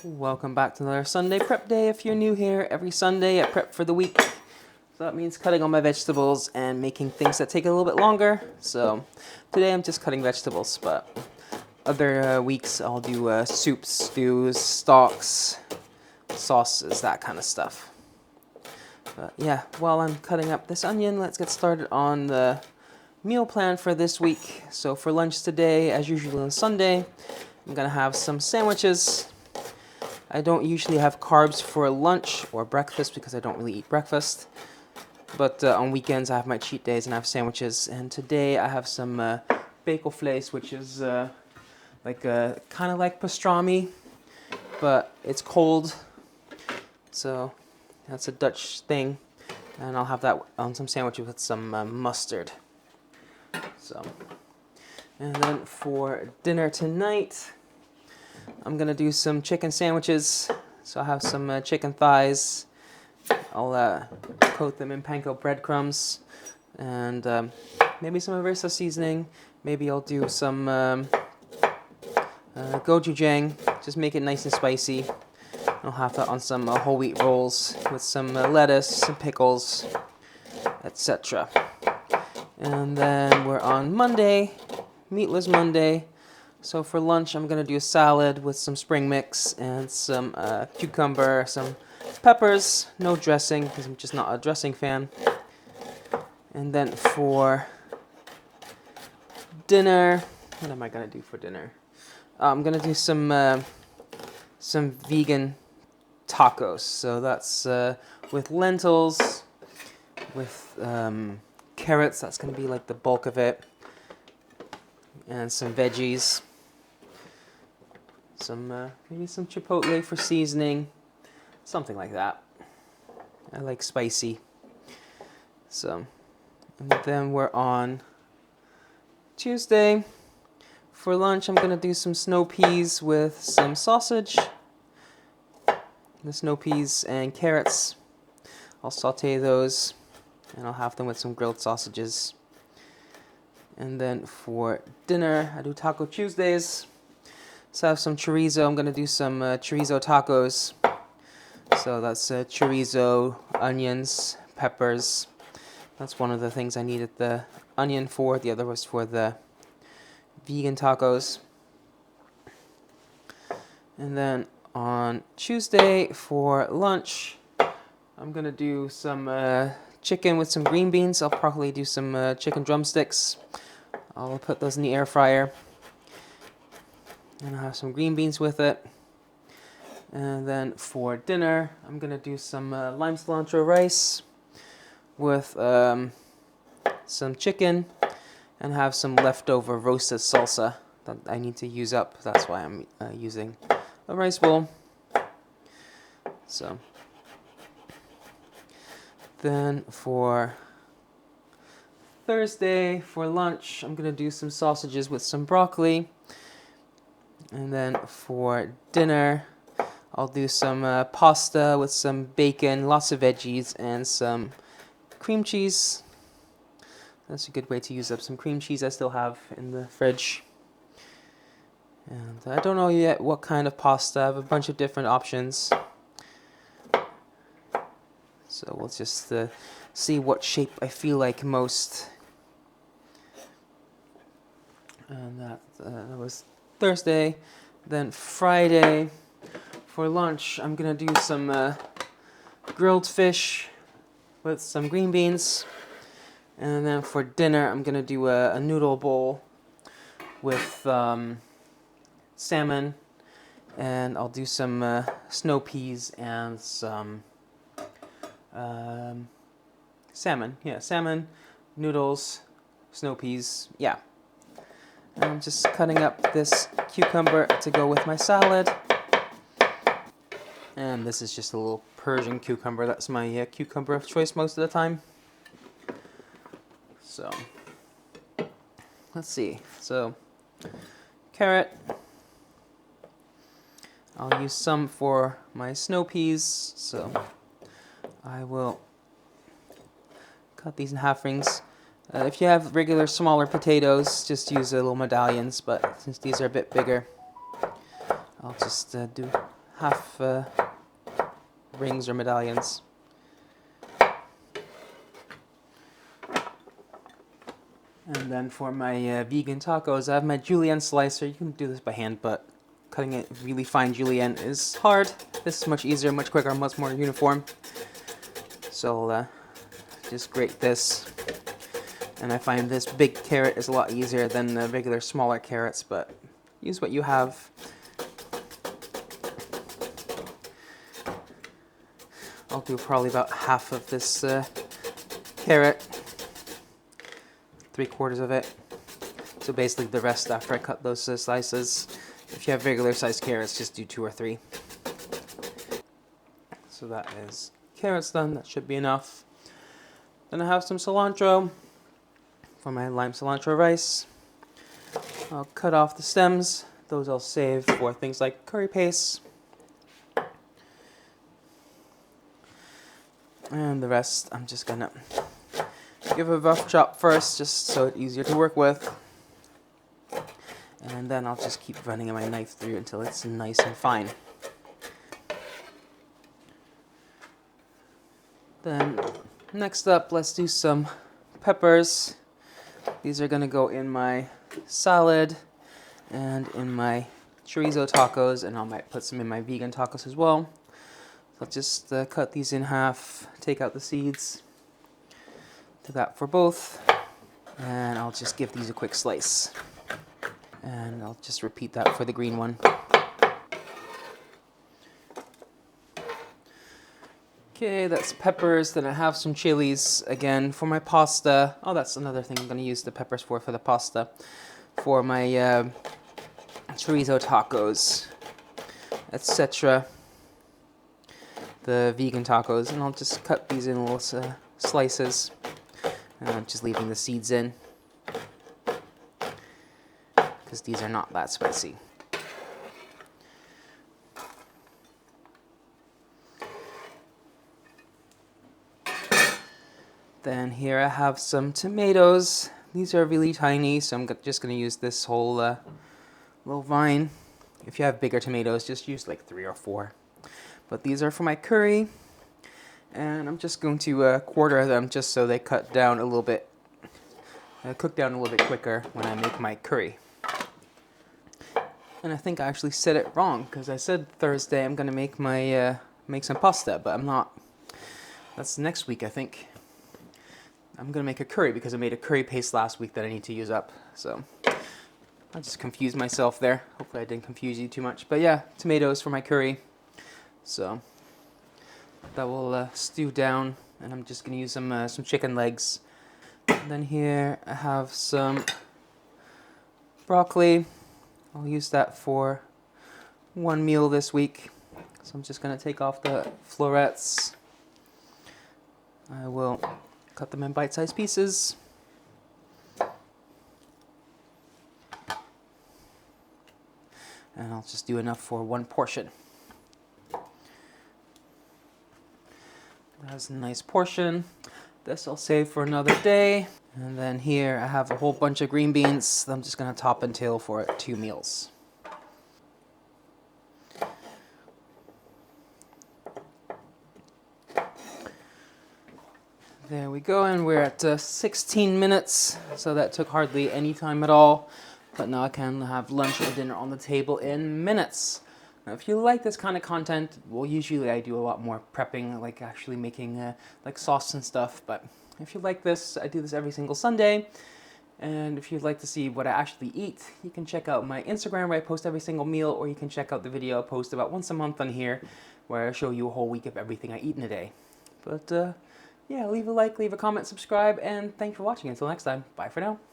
Welcome back to another Sunday prep day. If you're new here, every Sunday I prep for the week. So that means cutting all my vegetables and making things that take a little bit longer. So today I'm just cutting vegetables, but other weeks I'll do soups, stews, stocks, sauces, that kind of stuff. But yeah, while I'm cutting up this onion, let's get started on the meal plan for this week. So for lunch today, as usual on Sunday, I'm gonna have some sandwiches. I don't usually have carbs for lunch or breakfast because I don't really eat breakfast. But on weekends I have my cheat days and I have sandwiches. And today I have some bakelvlees, which is kind of like pastrami, but it's cold. So that's a Dutch thing. And I'll have that on some sandwiches with some mustard. So, and then for dinner tonight, I'm gonna do some chicken sandwiches. So I have some chicken thighs. I'll coat them in panko breadcrumbs and maybe some harissa seasoning. Maybe I'll do some gochujang. Just make it nice and spicy. I'll have that on some whole wheat rolls with some lettuce, some pickles, etc. And then we're on Monday, Meatless Monday. So for lunch, I'm gonna do a salad with some spring mix and some cucumber, some peppers, no dressing because I'm just not a dressing fan. And then for dinner, what am I gonna do for dinner? I'm gonna do some vegan tacos. So that's with lentils, with carrots. That's gonna be like the bulk of it, and some veggies. Maybe some chipotle for seasoning, something like that. I like spicy. So, and then we're on Tuesday. For lunch, I'm gonna do some snow peas with some sausage. The snow peas and carrots. I'll saute those, and I'll have them with some grilled sausages. And then for dinner, I do Taco Tuesdays. So I have some chorizo. I'm gonna do some chorizo tacos. So that's chorizo, onions, peppers. That's one of the things I needed the onion for. The other was for the vegan tacos. And then on Tuesday for lunch, I'm gonna do some chicken with some green beans. I'll probably do some chicken drumsticks. I'll put those in the air fryer. And I'll have some green beans with it. And then for dinner, I'm gonna do some lime cilantro rice with some chicken and have some leftover roasted salsa that I need to use up. That's why I'm using a rice bowl. So then for Thursday for lunch, I'm gonna do some sausages with some broccoli. And then for dinner, I'll do some pasta with some bacon, lots of veggies, and some cream cheese. That's a good way to use up some cream cheese I still have in the fridge. And I don't know yet what kind of pasta. I have a bunch of different options. So we'll just see what shape I feel like most. And that was Thursday. Then Friday for lunch, I'm gonna do some grilled fish with some green beans. And then for dinner, I'm gonna do a noodle bowl with salmon, and I'll do some snow peas and some salmon. Yeah, salmon, noodles, snow peas. Yeah. And I'm just cutting up this cucumber to go with my salad. And this is just a little Persian cucumber. That's my cucumber of choice most of the time. So, let's see. So, carrot. I'll use some for my snow peas. So, I will cut these in half rings. If you have regular smaller potatoes, just use little medallions, but since these are a bit bigger, I'll just do half rings or medallions. And then for my vegan tacos, I have my julienne slicer. You can do this by hand, but cutting it really fine julienne is hard. This is much easier, much quicker, much more uniform. So just grate this. And I find this big carrot is a lot easier than the regular smaller carrots, but use what you have. I'll do probably about half of this carrot. 3/4 of it. So basically the rest after I cut those slices. If you have regular sized carrots, just do 2 or 3. So that is carrots done. That should be enough. Then I have some cilantro for my lime cilantro rice. I'll cut off the stems. Those I'll save for things like curry paste. And the rest I'm just gonna give a rough chop first, just so it's easier to work with. And then I'll just keep running my knife through until it's nice and fine. Then next up, let's do some peppers. These are gonna go in my salad and in my chorizo tacos, and I might put some in my vegan tacos as well. So I'll just cut these in half, take out the seeds. Do that for both, and I'll just give these a quick slice. And I'll just repeat that for the green one. Okay, that's peppers. Then I have some chilies again for my pasta. Oh, that's another thing I'm going to use the peppers for the pasta. For my chorizo tacos, etc. The vegan tacos. And I'll just cut these in little slices. And I'm just leaving the seeds in, because these are not that spicy. Then here I have some tomatoes. These are really tiny, so I'm just going to use this whole little vine. If you have bigger tomatoes, just use like 3 or 4. But these are for my curry. And I'm just going to quarter them just so they cut down a little bit, cook down a little bit quicker when I make my curry. And I think I actually said it wrong, because I said Thursday I'm going to make my make some pasta, but I'm not. That's next week, I think. I'm going to make a curry because I made a curry paste last week that I need to use up. So I just confused myself there. Hopefully I didn't confuse you too much. But yeah, tomatoes for my curry. So that will stew down, and I'm just going to use some chicken legs. And then here I have some broccoli. I'll use that for one meal this week. So I'm just going to take off the florets. I will cut them in bite-sized pieces. And I'll just do enough for one portion. That's a nice portion. This I'll save for another day. And then here I have a whole bunch of green beans that I'm just going to top and tail for 2 meals. There we go, and we're at 16 minutes, so that took hardly any time at all. But now I can have lunch or dinner on the table in minutes. Now, if you like this kind of content, well, usually I do a lot more prepping, like actually making like sauce and stuff. But if you like this, I do this every single Sunday. And if you'd like to see what I actually eat, you can check out my Instagram where I post every single meal, or you can check out the video I post about once a month on here, where I show you a whole week of everything I eat in a day. But yeah, leave a like, leave a comment, subscribe, and thanks for watching. Until next time, bye for now.